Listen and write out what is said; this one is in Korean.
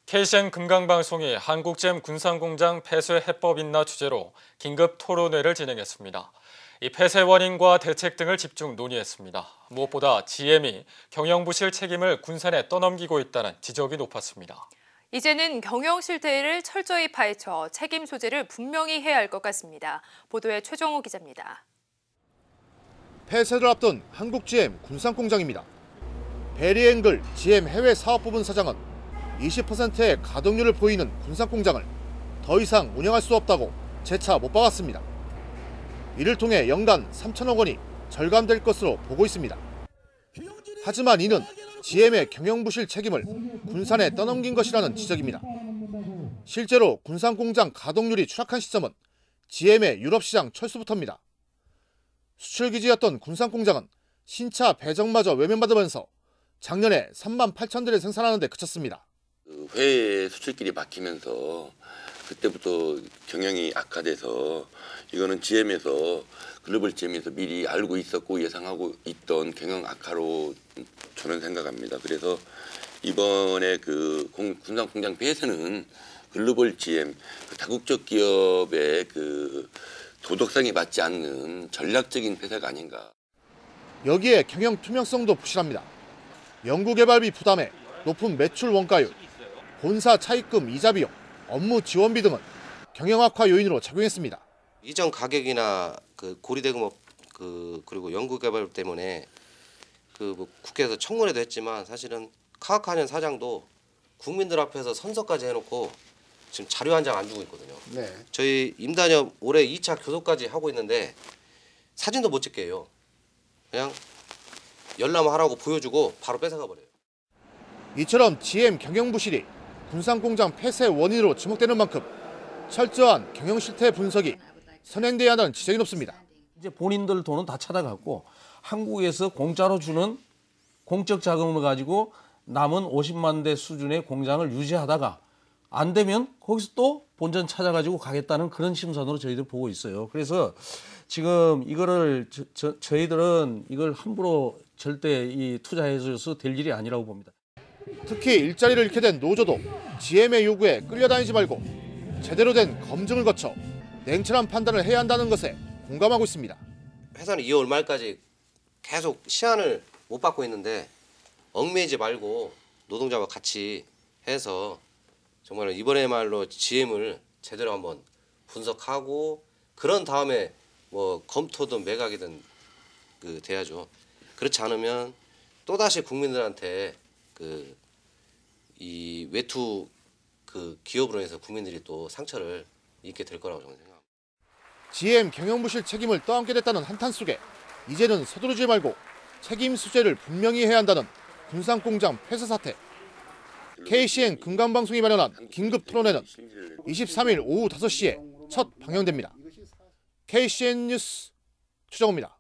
KCN 금강방송이 한국잼 군산공장 폐쇄 해법 인나 주제로 긴급 토론회를 진행했습니다. 이 폐쇄 원인과 대책 등을 집중 논의했습니다. 무엇보다 GM이 경영부실 책임을 군산에 떠넘기고 있다는 지적이 높았습니다. 이제는 경영 실태를 철저히 파헤쳐 책임 소재를 분명히 해야 할 것 같습니다. 보도에 최정호 기자입니다. 폐쇄를 앞둔 한국GM 군산공장입니다. 베리앵글 GM 해외 사업부분 사장은 20%의 가동률을 보이는 군산공장을 더 이상 운영할 수 없다고 재차 못 박았습니다. 이를 통해 연간 3천억 원이 절감될 것으로 보고 있습니다. 하지만 이는 GM의 경영부실 책임을 군산에 떠넘긴 것이라는 지적입니다. 실제로 군산공장 가동률이 추락한 시점은 GM의 유럽시장 철수부터입니다. 수출기지였던 군산공장은 신차 배정마저 외면받으면서 작년에 3만 8천 대를 생산하는 데 그쳤습니다. 해외 수출길이 막히면서 그때부터 경영이 악화돼서 이거는 GM에서 글로벌 GM에서 미리 알고 있었고 예상하고 있던 경영 악화로 저는 생각합니다. 그래서 이번에 그 군산 공장 폐쇄는 글로벌 GM 다국적 기업의 그 도덕성이 맞지 않는 전략적인 폐쇄가 아닌가. 여기에 경영 투명성도 부실합니다. 연구개발비 부담에 높은 매출 원가율, 본사 차입금 이자 비용, 업무 지원비 등은 경영 악화 요인으로 작용했습니다. 이전 가격이나 그 고리대금업 그리고 연구개발 때문에 뭐 국회에서 청문회도 했지만 사실은 카카년 사장도 국민들 앞에서 선서까지 해놓고 지금 자료 한 장 안 주고 있거든요. 네. 저희 임단협 올해 2차 교섭까지 하고 있는데 사진도 못 찍게 해요. 그냥 열람하라고 보여주고 바로 뺏어가 버려요. 이처럼 GM 경영부실이 군산공장 폐쇄 원인으로 지목되는 만큼 철저한 경영 실태 분석이 선행돼야 하는 지적이 높습니다. 이제 본인들 돈은 다 찾아갔고 한국에서 공짜로 주는 공적 자금을 가지고 남은 50만 대 수준의 공장을 유지하다가 안 되면 거기서 또 본전 찾아가지고 가겠다는 그런 심산으로 저희들 보고 있어요. 그래서 지금 이거를 저희들은 이걸 함부로 절대 이 투자해줘서 될 일이 아니라고 봅니다. 특히 일자리를 잃게 된 노조도 GM의 요구에 끌려다니지 말고 제대로 된 검증을 거쳐 냉철한 판단을 해야 한다는 것에 공감하고 있습니다. 회사는 2월 말까지 계속 시한을 못 받고 있는데 얽매이지 말고 노동자와 같이 해서 정말 이번에말로 GM을 제대로 한번 분석하고 그런 다음에 뭐 검토든 매각이든 돼야죠. 그렇지 않으면 또다시 국민들한테 이 외투 기업으로 해서 국민들이 또 상처를 입게 될 거라고 저는 생각합니다. GM 경영부실 책임을 떠안게 됐다는 한탄 속에 이제는 서두르지 말고 책임 수재를 분명히 해야 한다는 군산공장 폐쇄 사태. KCN 금강방송이 마련한 긴급 토론회는 23일 오후 5시에 첫 방영됩니다. KCN 뉴스 최정호입니다.